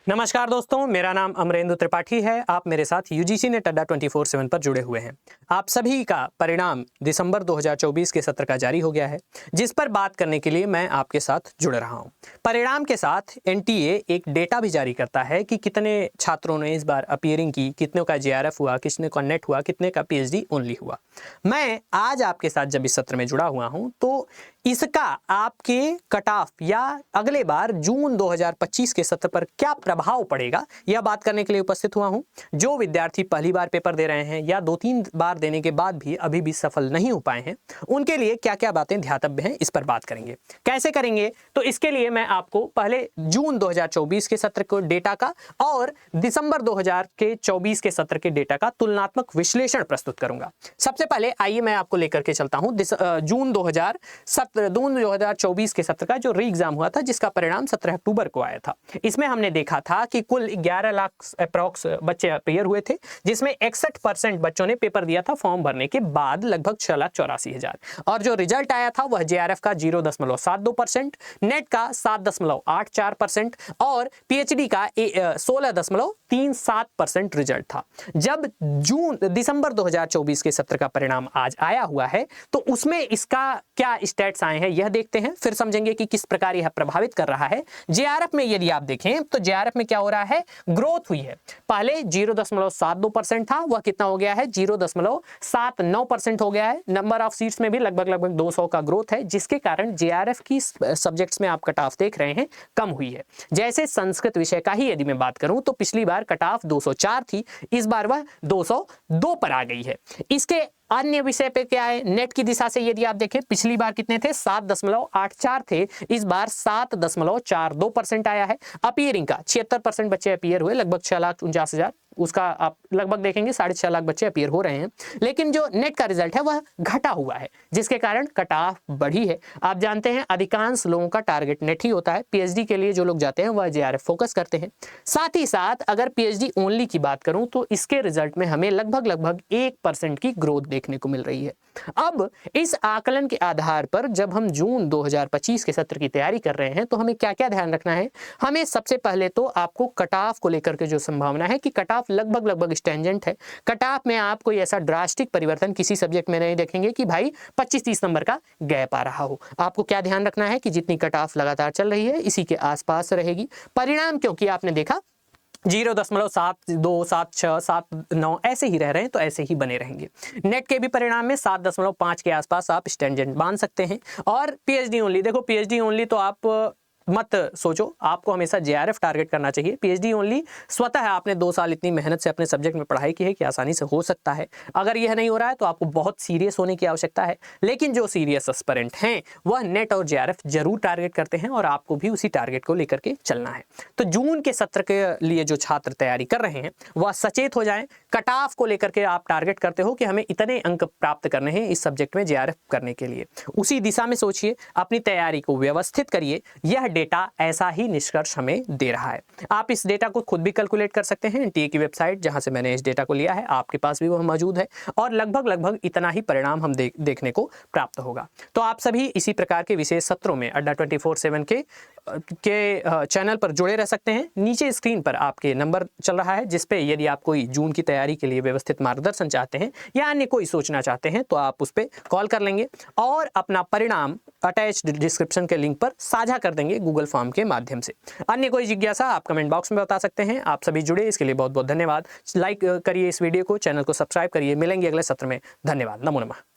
नमस्कार दोस्तों, मेरा नाम अमरेंद्र त्रिपाठी है। आप मेरे साथ यूजीसी नेट अड्डा 24/7 पर जुड़े हुए हैं। आप सभी का परिणाम दिसंबर 2024 के सत्र का जारी हो गया है, जिस पर बात करने के लिए मैं आपके साथ जुड़ रहा हूं। परिणाम के साथ एनटीए एक डेटा भी जारी करता है कि कितने छात्रों ने इस बार अपीयरिंग की, कितनों का जेआरएफ हुआ, कितने का नेट हुआ, कितने का पीएचडी ओनली हुआ। मैं आज आपके साथ जब इस सत्र में जुड़ा हुआ हूं तो इसका आपके कट ऑफ या अगले बार जून 2025 के सत्र पर क्या प्रभाव पड़ेगा, यह बात करने के लिए उपस्थित हुआ हूं। जो विद्यार्थी पहली बार पेपर दे रहे हैं या 2-3 बार देने के बाद भी अभी भी सफल नहीं हो पाए हैं, उनके लिए क्या क्या बातें ध्यातव्य हैं, इस पर बात करेंगे। कैसे करेंगे, तो इसके लिए मैं आपको पहले जून 2024 के सत्र के डेटा का और दिसंबर 2024 के सत्र के डेटा का तुलनात्मक विश्लेषण प्रस्तुत करूंगा। सबसे पहले आइए मैं आपको लेकर के चलता हूं जून 2024 के सत्र का जो री एग्जाम हुआ था, जिसका परिणाम 17 अक्टूबर को आया था। इसमें हमने देखा था कि कुल 11 लाख अप्रॉक्स बच्चे अपीयर हुए थे, जिसमें 61% बच्चों ने पेपर दिया था फॉर्म भरने के बाद, लगभग 6,84,000। और जो रिजल्ट आया था वह जेआरएफ का 0.72%, नेट का 7.84% और पीएचडी का 16.37% रिजल्ट था। जब दिसंबर 2024 के सत्र का परिणाम आज आया हुआ है तो उसमें इसका क्या स्टैट्स आए हैं यह देखते हैं, फिर समझेंगे कि किस प्रकार यह प्रभावित कर रहा है। जेआरएफ में यदि आप देखें तो जेआरएफ में क्या हो रहा है, ग्रोथ हुई है। पहले 0.72% था, वह कितना हो गया है, 0.79% हो गया है। नंबर ऑफ सीट्स में भी लगभग 200 का ग्रोथ है, जिसके कारण जेआरएफ की सब्जेक्ट्स में आप कट ऑफ देख रहे हैं कम हुई है। जैसे संस्कृत विषय का ही यदि मैं बात करूं तो पिछली बार कट ऑफ 204 थी, इस बार वह 202 पर आ गई है। इसके अन्य विषय पे क्या है, नेट की दिशा से यदि आप देखें, पिछली बार कितने थे, 7.84 थे, इस बार 7.42% आया है। अपीयरिंग का 76% बच्चे अपीयर हुए, लगभग 6,49,000, उसका आप लगभग देखेंगे 6.5 लाख बच्चे अपीयर हो रहे हैं। लेकिन जो नेट का रिजल्ट है वह घटा हुआ है, जिसके कारण कट ऑफ बढ़ी है। आप जानते हैं अधिकांश लोगों का टारगेट नेट ही होता है। पीएचडी के लिए जो लोग जाते हैं वह जेआरएफ फोकस करते हैं। साथ ही साथ अगर पीएचडी ओनली की बात करूं तो इसके रिजल्ट में हमें लगभग 1% की ग्रोथ देखने को मिल रही है। अब इस आकलन के आधार पर जब हम जून 2025 के सत्र की तैयारी कर रहे हैं तो हमें क्या क्या ध्यान रखना है। हमें सबसे पहले तो आपको कट ऑफ को लेकर के जो संभावना है कि कट ऑफ लगभग स्टैंजेंट है। कट ऑफ में आप कोई ऐसा ड्रास्टिक परिवर्तन किसी सब्जेक्ट में नहीं देखेंगे कि भाई 25-30 नंबर का गैप आ रहा हो। आपको क्या ध्यान रखना है कि जितनी कट ऑफ लगातार चल रही है इसी के आसपास रहेगी। परिणाम क्योंकि आपने देखा 0.72, 7.6, 7.9 ऐसे ही रह रहे हैं तो ऐसे ही बने रहेंगे। नेट के भी परिणाम में 7.5 के आसपास आप स्टैंजेंट मान सकते हैं। और पीएचडी ओनली, देखो पीएचडी ओनली तो आप मत सोचो, आपको हमेशा जेआरएफ टारगेट करना चाहिए। पीएचडी ओनली स्वतः आपने 2 साल इतनी मेहनत से अपने सब्जेक्ट में पढ़ाई की है कि आसानी से हो सकता है। अगर यह नहीं हो रहा है तो आपको बहुत सीरियस होने की आवश्यकता है। लेकिन जो सीरियस एस्पिरेंट हैं वह नेट और जेआरएफ जरूर टारगेट करते हैं और आपको भी उसी टारगेट को लेकर के चलना है। तो जून के सत्र के लिए जो छात्र तैयारी कर रहे हैं वह सचेत हो जाएं। कट ऑफ को लेकर के आप टारगेट करते हो कि हमें इतने अंक प्राप्त करने हैं इस सब्जेक्ट में जेआरएफ करने के लिए, उसी दिशा में सोचिए, अपनी तैयारी को व्यवस्थित करिए। यह डेटा ऐसा ही निष्कर्ष हमें दे रहा है। आप इस डेटा को खुद भी कैलकुलेट कर सकते हैं। एनटीए की वेबसाइट जहां से मैंने इस डेटा को लिया है आपके पास भी वह मौजूद है और लगभग इतना ही परिणाम हम देखने को प्राप्त होगा। तो आप सभी इसी प्रकार के विशेष सत्रों में अड्डा 24/7 के चैनल पर जुड़े रह सकते हैं। नीचे स्क्रीन पर आपके नंबर चल रहा है, जिस पे यदि आप कोई जून की तैयारी के लिए व्यवस्थित मार्गदर्शन चाहते हैं या अन्य कोई सोचना चाहते हैं तो आप उस पर कॉल कर लेंगे और अपना परिणाम अटैच्ड डिस्क्रिप्शन के लिंक पर साझा कर देंगे गूगल फॉर्म के माध्यम से। अन्य कोई जिज्ञासा आप कमेंट बॉक्स में बता सकते हैं। आप सभी जुड़े, इसके लिए बहुत बहुत धन्यवाद। लाइक करिए इस वीडियो को, चैनल को सब्सक्राइब करिए। मिलेंगे अगले सत्र में। धन्यवाद। नमो नमः।